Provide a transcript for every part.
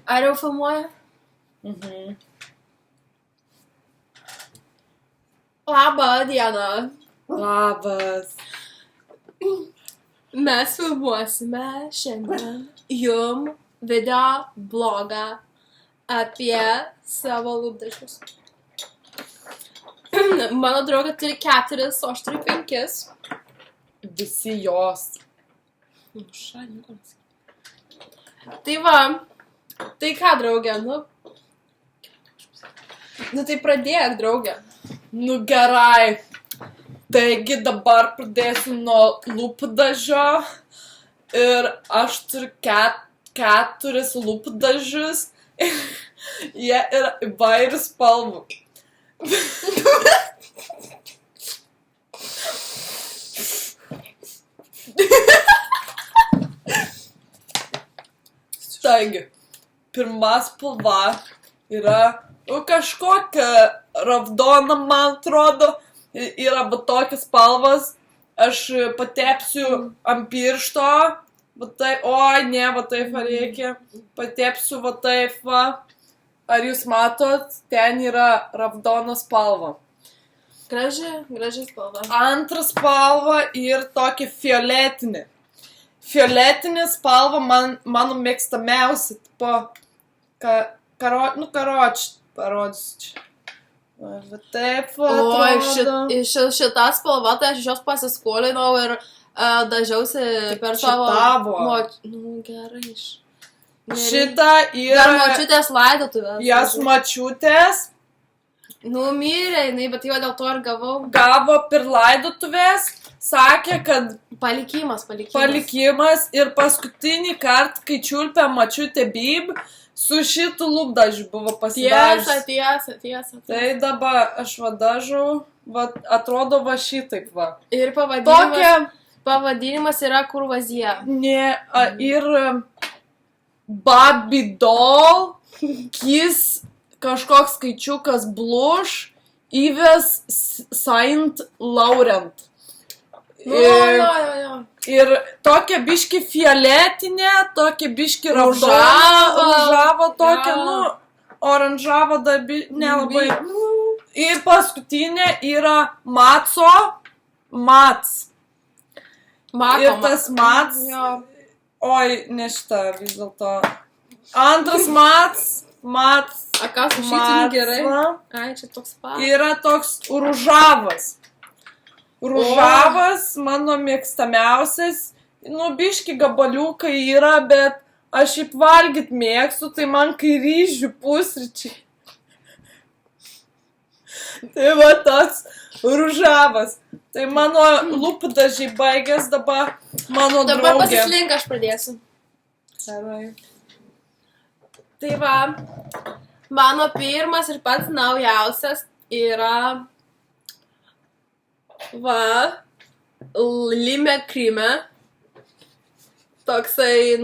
Ar jau filmuoja? Labą dieną. Labas. Mes filmuosime šiandien jum video blogą apie savo lūpdažius. Mano draugė turi 4, o aš turiu 5. Visi jos. Tai va, tai ką, draugė, nu tai pradėk, draugė. Nu gerai. Taigi dabar pradėsiu nuo lūpdažio. Ir aš turiu 4 lūpdažius. Jie yra įvairių spalvų. Taigi, pirma spalva yra kažkokia ravdona, man atrodo, yra va tokias spalvas. Aš patepsiu ant piršto, va taip, oi, ne, va taip reikia, patepsiu va taip va. Ar jūs matot, ten yra ravdona spalva. Graži spalva. Antra spalva ir tokia fioletinė. Fioletinė spalva mano mėgstamiausia, karoči, parodysiu čia. Va taip va atrodo. Oi, šitą spalvą, tai aš iš jos pasiskolinau ir dažiausi per savo... Tavo. Nu, gerai. Šitą yra... Dar močiutės laidotuvės. Jas močiutės. Nu, mirė, bet jau dėl to ir gavau. Gavo per laidotuvės, sakė, kad... Palikimas ir paskutinį kartą, kai čiulpė močiutė Bib, su šitų lūpdažiu buvo pasidažęs. Tiesa. Tai dabar aš va dažau, va atrodo va šitaip va. Ir pavadinimas yra kurvazija. Ne, ir Barbie doll, Kiss, kažkoks skaičiukas Blush, Yves Saint Laurent. Jo. Ir tokia biški fioletinė, tokia biški ružavo tokia, oranžavo dar nelabai. Ir paskutinė yra Mats. Ir tas Mats. Oi, ne šitą vis dėlto. Antras Mats. A ką su šitiniu gerai? Ai, čia toks pat. Yra toks ružavas. Ružavas, mano mėgstamiausias. Nu, biški gabaliukai yra, bet aš šiaip valgyt mėgstu, tai man kai ryžių pusryčiai. Tai va toks ružavas. Tai mano lūpdažiai baigės dabar mano draugė. Dabar pasislink, aš pradėsiu. Gerai. Tai va, mano pirmas ir pats naujausias yra Lime Krime. Toksai,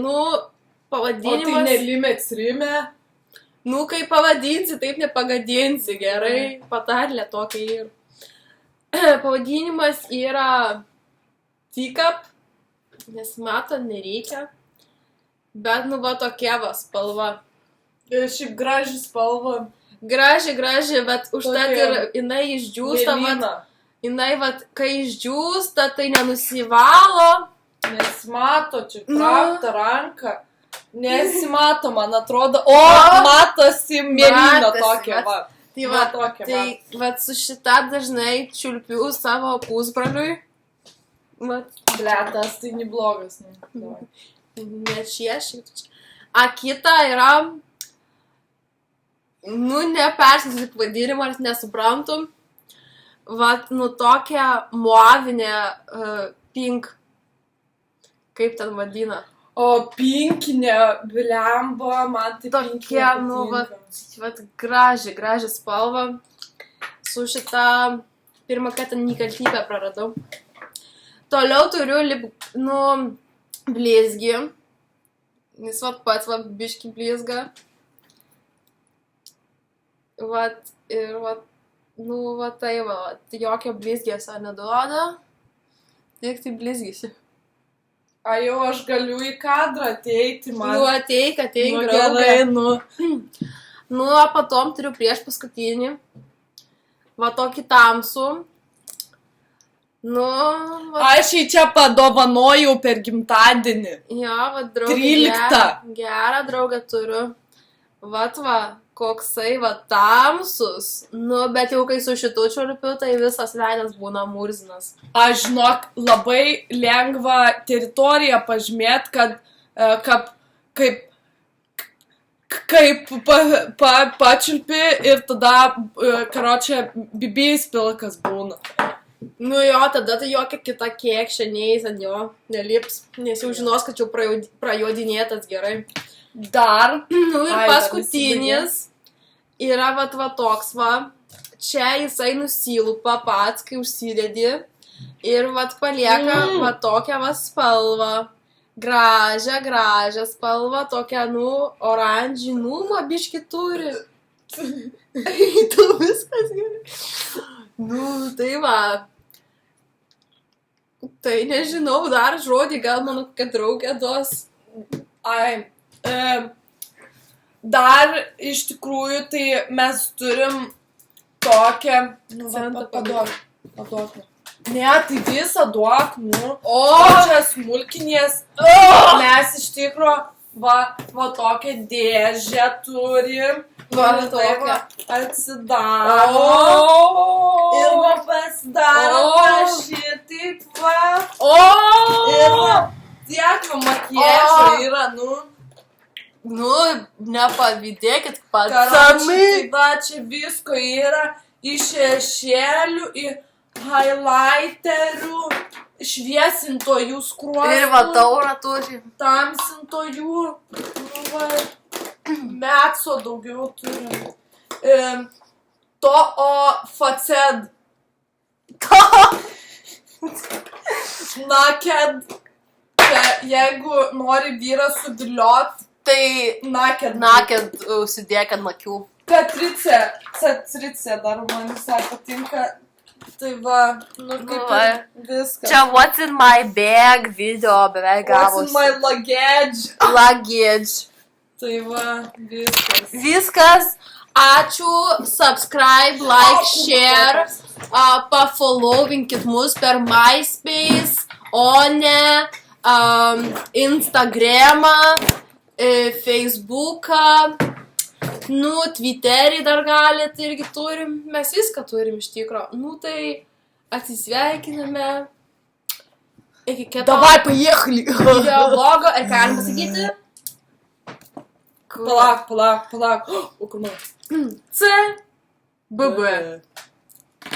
pavadinimas. O tai ne Lime Crime? Kaip pavadinsi, taip nepagadinsi, gerai. Patarlė tokia ir. Pavadinimas yra Teacup, nes mato nereikia. Bet, tokia va spalva. Ir šiaip graži spalva. Graži, bet užtat ir jinai išdžiūsta, jinai, kai išdžiūsta, tai nenusivalo. Nesimato, čia prakta ranka. Nesimato, man atrodo. O, matosi mėlyna tokia, va. Tai, su šita dažnai čiulpiu savo pusbroliui. Bletas, tai neblogas. Nešiešiai. A kita yra, nepersinsit vadinimą, ar nesuprantu. Tokia muavinė pink. Kaip ten vadina? O pinkinė blemba, man tai tokia, graži spalva. Su šitą pirmą kartą nekaltybę praradau. Toliau turiu, blizgį. Jis pats biški blizga. Tai jokio blizgėsio neduoda. Tik tai blizgėsi. A jau aš galiu į kadrą ateiti, man. Nu, ateik, Nu, draugė. gerai, nu. Nu, o potom turiu prieš paskutinį. Va tokį tamsų. Nu, va. Aš jį čia padovanojau per gimtadienį. Jo, va, draugė. 13. Gerą draugą turiu. Vat va, koksai va tamsus. Nu, bet jau kai su šitu čiurpiu, tai visas veidas būna murzinas. Aš žinok, labai lengva teritoriją pažymėt, kad kaip pačiulpi ir tada, karočią, bibijais pilkas būna. Nu jo, tada tai jokia kita kėkšė neįs ant jo, nelips, nes jau žinos, kad jau prajodinėtas gerai. Dar. Nu ir Ai, paskutinis yra va toks va, čia jisai nusilupa pats, kai užsidedi ir va palieka va tokią va spalvą, gražią spalvą, tokią, nu, oranžinumą biškį turi. Tu viskas gerai. Nu, tai va. Tai nežinau, dar žodį gal mano kokia draugė duos. Ai. Dar iš tikrųjų tai mes turim tokią. Nu, va, paduok. Ne, tai visą duok, nu. O, čia smulkinės. Mes iš tikro, va tokią dėžę turim. Va, Ir tokią. Atsidaro. Ir va pasidaro šitaip va. Ir va tiek va makiažo yra, nu. Nu, nepavydėkit pats. Tai va, čia visko yra iš šešėlių, į highlighterių, šviesintojų skruostų. Ir va taurą turi. Tamsintojų. Nu, va, metso daugiau turim. Faced. Naked. Jeigu nori vyrą sudiliot, Tai naked užsidėk ant akių. Catrice dar man visai patinka. Tai va, nu kaip ir viskas. Čia what's in my bag video beveik gavosi. What's in my luggage. Luggage. Tai va, viskas. Viskas. Ačiū. Subscribe, like, share. Pafollowinkit mus per MySpace, One, Instagramą, Facebooką, nu, Twitterį dar galit irgi turim, mes viską turim iš tikro. Nu, tai atsisveikiname. Iki kito. Davai, paėchali. Videoblogo, ir ką galim pasakyti? Palauk. O, kur man? C. BB.